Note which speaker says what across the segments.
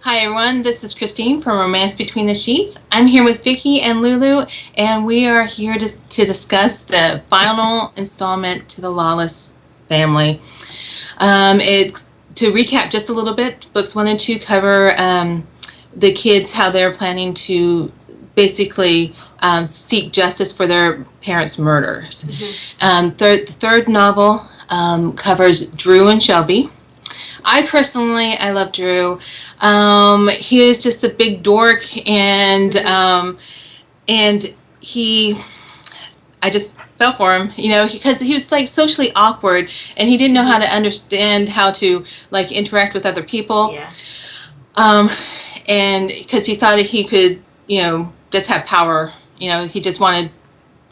Speaker 1: Hi everyone, this is Christine from Romance Between the Sheets. I'm here with Vicky and Lulu, and we are here to discuss the final installment to the Lawless family. To recap just a little bit, books 1 and 2 cover the kids, how they're planning to basically seek justice for their parents' murders. The third novel covers Drew and Shelby. I love Drew. He is just a big dork, and he, I just fell for him, because he was like socially awkward, and he didn't know how to understand how to like interact with other people.
Speaker 2: Yeah.
Speaker 1: And because he thought that he could, just have power. He just wanted,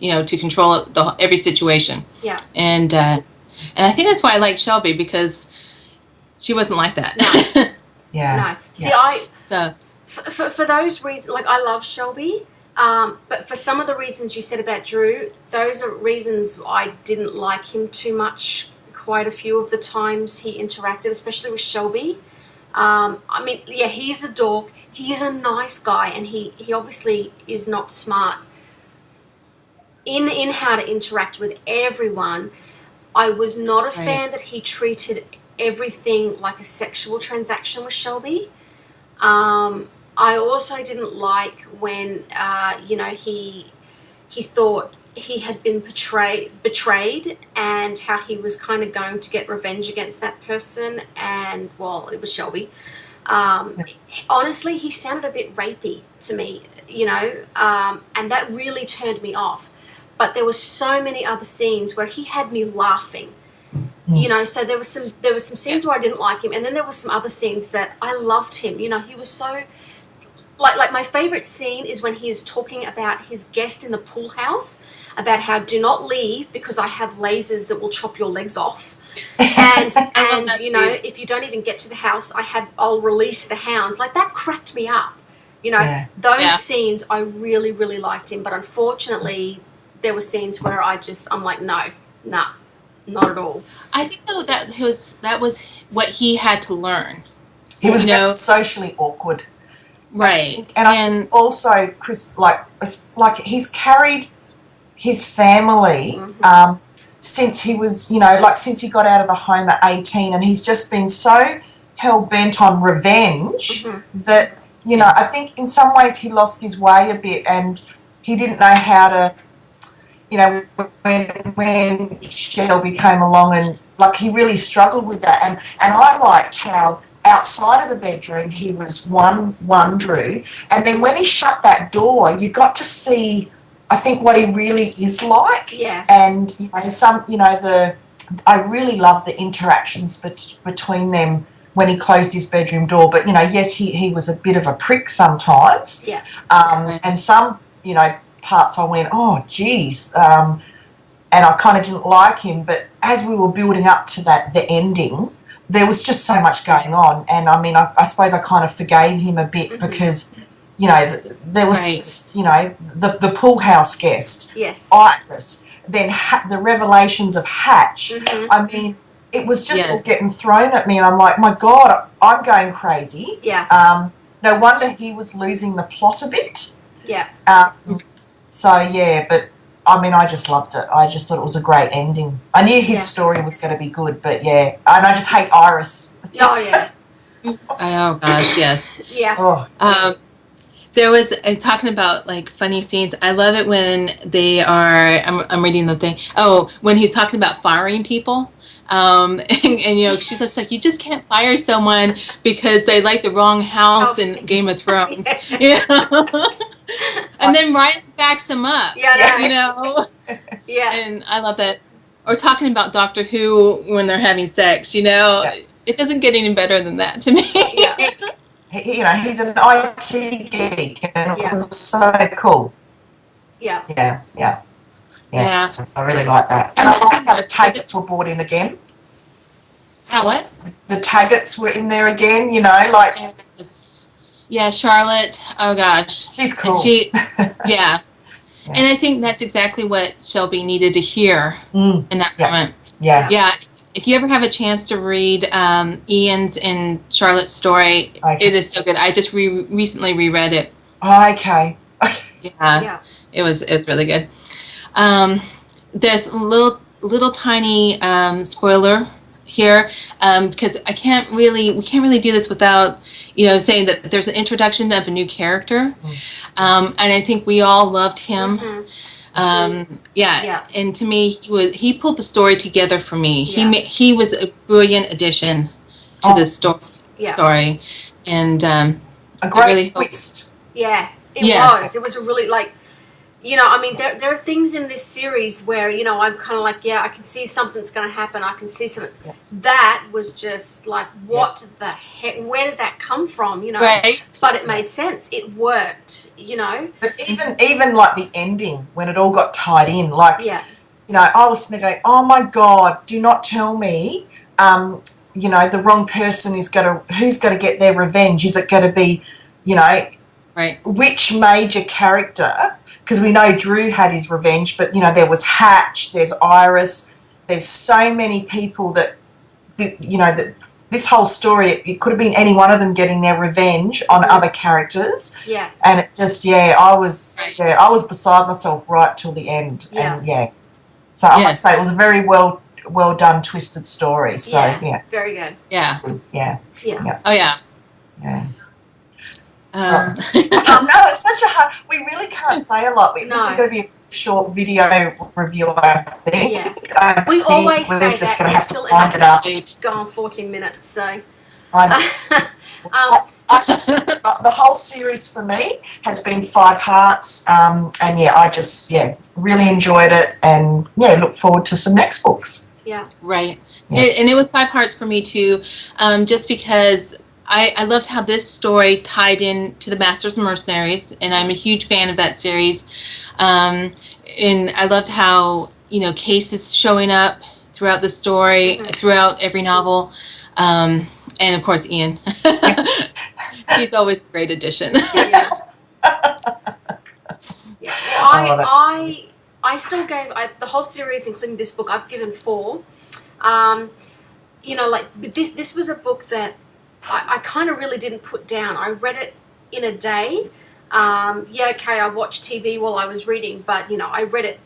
Speaker 1: to control every situation.
Speaker 2: Yeah.
Speaker 1: And I think that's why I like Shelby, because she wasn't like that.
Speaker 2: No.
Speaker 3: Yeah.
Speaker 2: No. See,
Speaker 1: So
Speaker 2: for those reasons, like I love Shelby, but for some of the reasons you said about Drew, those are reasons I didn't like him too much. Quite a few of the times he interacted, especially with Shelby. I mean, yeah, he's a dork. He is a nice guy, and he obviously is not smart in how to interact with everyone. I was not a fan that he treated everything like a sexual transaction with Shelby. I also didn't like when he thought he had been betrayed, and how he was kind of going to get revenge against that person, and well, it was Shelby. Honestly, he sounded a bit rapey to me, and that really turned me off. But there were so many other scenes where he had me laughing. So there was some scenes where I didn't like him, and then there were some other scenes that I loved him. He was so like my favorite scene is when he is talking about his guest in the pool house, about how do not leave because I have lasers that will chop your legs off, and if you don't even get to the house, I'll release the hounds. Like, that cracked me up. Those scenes I really, really liked him, but unfortunately there were scenes where I'm like, no, nah. Not at all.
Speaker 1: I think though that was what he had to learn.
Speaker 3: He was very socially awkward,
Speaker 1: right?
Speaker 3: And also, Chris, like he's carried his family since he was, since he got out of the home at 18, and he's just been so hell bent on revenge that I think in some ways he lost his way a bit, and he didn't know how to. When Shelby came along, and like he really struggled with that, and I liked how outside of the bedroom he was one Drew, and then when he shut that door, you got to see, I think, what he really is like.
Speaker 2: Yeah.
Speaker 3: And I really loved the interactions between them when he closed his bedroom door. But yes, he was a bit of a prick sometimes.
Speaker 2: Yeah.
Speaker 3: And some parts I went, oh geez, and I kind of didn't like him. But as we were building up to the ending, there was just so much going on, and I mean, I suppose I kind of forgave him a bit because there was the pool house guest,
Speaker 2: yes,
Speaker 3: Iris, then the revelations of Hatch. I mean, it was just all getting thrown at me, and I'm like, my God, I'm going crazy.
Speaker 2: Yeah.
Speaker 3: No wonder he was losing the plot a bit.
Speaker 2: Yeah.
Speaker 3: So, yeah, but, I mean, I just loved it. I just thought it was a great ending. I knew his story was going to be good, but, yeah. And I just hate Iris.
Speaker 2: Oh, yeah.
Speaker 1: Oh, gosh, yes.
Speaker 2: Yeah.
Speaker 3: Oh.
Speaker 1: There was, talking about, like, funny scenes, I love it when they are, I'm reading the thing, when he's talking about firing people. And she's just like, you just can't fire someone because they like the wrong house in Game of Thrones. And then Ryan backs him up.
Speaker 2: Yeah. Yeah.
Speaker 1: And I love that. Or talking about Doctor Who when they're having sex, it doesn't get any better than that to me.
Speaker 3: Yeah. He's an IT geek, and it was so cool.
Speaker 2: Yeah.
Speaker 3: Yeah. I really like that. And I like how the Taggets were brought in again.
Speaker 1: How what?
Speaker 3: The Taggets were in there again, like...
Speaker 1: Yeah, Charlotte. Oh, gosh.
Speaker 3: She's cool.
Speaker 1: And I think that's exactly what Shelby needed to hear in that moment.
Speaker 3: Yeah.
Speaker 1: Yeah. if you ever have a chance to read Ian's and Charlotte's story,
Speaker 3: Okay.
Speaker 1: it is so good. I just recently reread it.
Speaker 3: Okay.
Speaker 1: Yeah, it's really good. There's a little tiny spoiler here, because we can't really do this without saying that there's an introduction of a new character, and I think we all loved him. And to me he pulled the story together for me. He was a brilliant addition to the story, and
Speaker 3: a great
Speaker 1: really
Speaker 3: twist.
Speaker 2: It was a really, like, I mean, there are things in this series where, I'm kind of like, I can see something's going to happen. I can see something. Yeah. That was just like, what the heck? Where did that come from?
Speaker 1: Right.
Speaker 2: But it made sense. It worked,
Speaker 3: But even like the ending, when it all got tied in, like, I was thinking, oh my God, do not tell me, the wrong person who's going to get their revenge? Is it going to be,
Speaker 1: right,
Speaker 3: which major character? Because we know Drew had his revenge, but, there was Hatch, there's Iris, there's so many people that this whole story, it could have been any one of them getting their revenge on other characters.
Speaker 2: Yeah.
Speaker 3: And it just, I was beside myself right till the end.
Speaker 2: Yeah.
Speaker 3: And, so I must say it was a very well done, twisted story. So,
Speaker 2: very good.
Speaker 1: Yeah.
Speaker 3: Yeah.
Speaker 1: Oh, yeah.
Speaker 3: Yeah. No, it's such a hard. We really can't say a lot. This is going to be a short video review, I think.
Speaker 2: Yeah. We always say
Speaker 3: just
Speaker 2: that.
Speaker 3: We're
Speaker 2: We're
Speaker 3: have
Speaker 2: still
Speaker 3: to wind
Speaker 2: in
Speaker 3: it up.
Speaker 2: gone 14 minutes. So.
Speaker 3: The whole series for me has been 5 hearts, and I just really enjoyed it, and look forward to some next books.
Speaker 2: Yeah.
Speaker 1: Right. Yeah. And it was 5 hearts for me too, just because I loved how this story tied in to the Masters and Mercenaries, and I'm a huge fan of that series. And I loved how cases showing up throughout the story, throughout every novel, and of course Ian. He's always a great addition.
Speaker 2: I still gave the whole series, including this book, I've given 4. This was a book that I kind of really didn't put down. I read it in a day. I watched TV while I was reading, but I read it,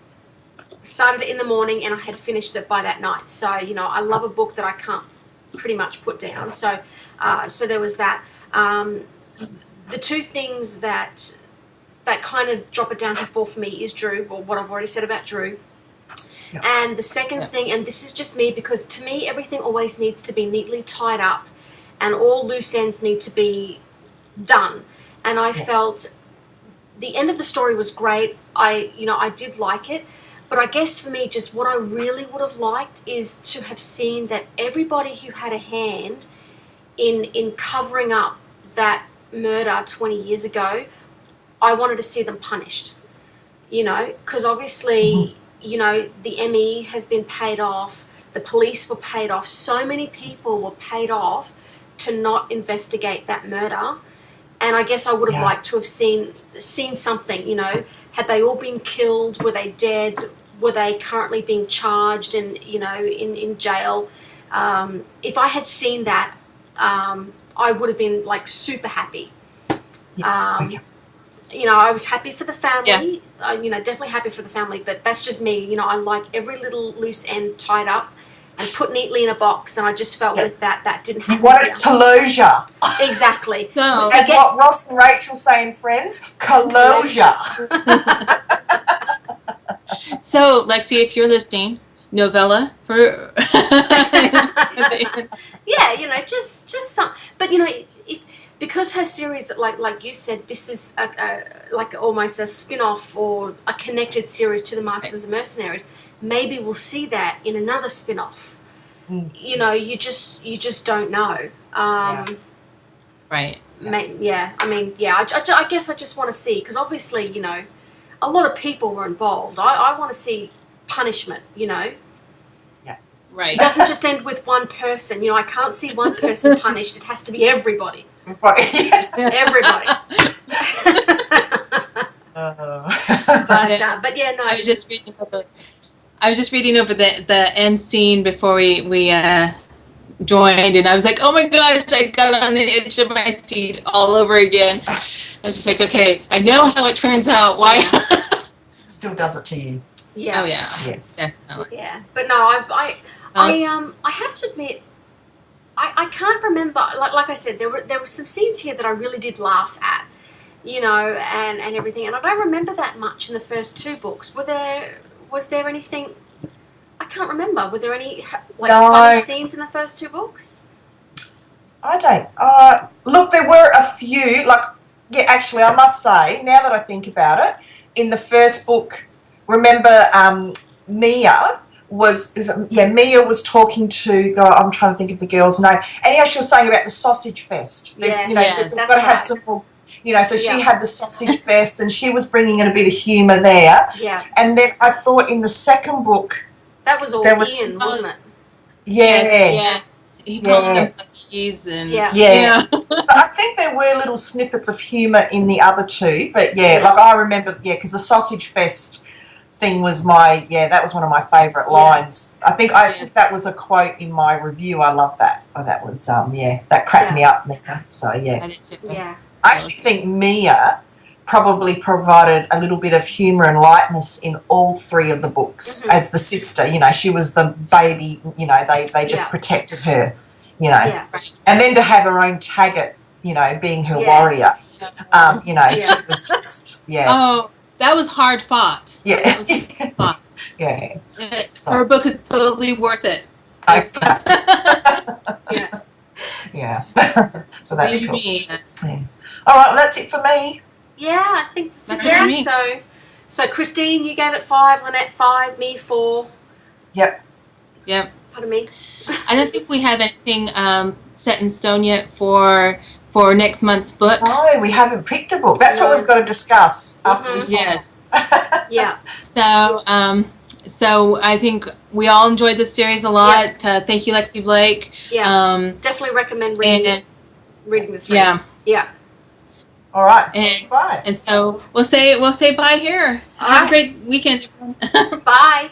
Speaker 2: started it in the morning, and I had finished it by that night. So I love a book that I can't pretty much put down. So there was that. The 2 things that kind of drop it down to 4 for me is Drew, or what I've already said about Drew. Yeah. And the second thing, and this is just me, because to me everything always needs to be neatly tied up, and all loose ends need to be done. And I felt the end of the story was great. I did like it, but I guess for me, just what I really would have liked is to have seen that everybody who had a hand in covering up that murder 20 years ago, I wanted to see them punished. Because obviously, the ME has been paid off, the police were paid off, so many people were paid off to not investigate that murder. And I guess I would have liked to have seen something, had they all been killed, were they dead, were they currently being charged and, in jail. If I had seen that, I would have been like super happy. I was happy for the family, definitely happy for the family, but that's just me. I like every little loose end tied up and put neatly in a box, and I just felt with that didn't happen.
Speaker 3: You wanted closure.
Speaker 2: Exactly.
Speaker 3: So, as what Ross and Rachel say in Friends, closure.
Speaker 1: So, Lexi, if you're listening, novella for
Speaker 2: just some, but because her series, like you said, this is like almost a spin-off or a connected series to the Masters of Mercenaries. Maybe we'll see that in another spin-off. You just don't know.
Speaker 1: Right.
Speaker 2: I guess I just want to see, because obviously, a lot of people were involved. I want to see punishment,
Speaker 1: Yeah. Right.
Speaker 2: It doesn't just end with one person. I can't see one person punished. It has to be everybody. Everybody.
Speaker 1: But yeah, no. I was just reading over the end scene before we joined, and I was like, oh my gosh, I got on the edge of my seat all over again. I was just like, okay, I know how it turns out. Why?
Speaker 3: Still does it to you.
Speaker 2: Yeah.
Speaker 1: Oh yeah.
Speaker 3: Yes.
Speaker 1: Definitely.
Speaker 2: Yeah. But no, I have to admit, I can't remember. Like I said, there were some scenes here that I really did laugh at, you know, and everything. And I don't remember that much in the first 2 books. Was there anything? I can't remember. Were there any funny scenes in the first 2 books?
Speaker 3: I don't. Look, there were a few. Actually, I must say, now that I think about it, in the first book, remember Mia was talking to. God, I'm trying to think of the girl's name, and she was saying about the sausage fest.
Speaker 2: Yes,
Speaker 3: they've got to have some more. So she had the sausage fest, and she was bringing in a bit of humour there.
Speaker 2: Yeah.
Speaker 3: And then I thought in the second book.
Speaker 2: That was all Ian, wasn't it?
Speaker 3: Yeah.
Speaker 1: He called them puppies and
Speaker 3: yeah. So I think there were little snippets of humour in the other 2, but I remember because the sausage fest thing was that was one of my favourite lines. I think that was a quote in my review. I love that. Oh, that was that cracked me up. So yeah.
Speaker 1: I did too.
Speaker 2: Yeah.
Speaker 3: I actually think Mia probably provided a little bit of humour and lightness in all 3 of the books as the sister. She was the baby. They just protected her.
Speaker 2: Yeah.
Speaker 3: And then to have her own Taggart, being her warrior. She was just
Speaker 1: Oh, that was hard fought.
Speaker 3: Yeah.
Speaker 1: That was hard fought.
Speaker 3: Yeah.
Speaker 1: Her book is totally worth it.
Speaker 3: Okay.
Speaker 2: Yeah.
Speaker 3: Yeah. So that's cool.
Speaker 1: Yeah.
Speaker 3: All right, well, that's it for me.
Speaker 2: Yeah, I think that's
Speaker 1: it for
Speaker 2: it.
Speaker 1: me.
Speaker 2: So Christine, you gave it 5, Lynette 5, me 4.
Speaker 3: Yep.
Speaker 2: Pardon me.
Speaker 1: I don't think we have anything set in stone yet for next month's book.
Speaker 3: No, we haven't picked a book. That's what we've got to discuss after we sign.
Speaker 1: Yes.
Speaker 2: Yeah.
Speaker 1: So I think we all enjoyed this series a lot. Thank you, Lexi Blake.
Speaker 2: Yeah. Definitely recommend reading this.
Speaker 1: Yeah.
Speaker 2: Yeah.
Speaker 3: All right.
Speaker 1: And so we'll say bye here. Have a great weekend, everyone.
Speaker 2: Bye.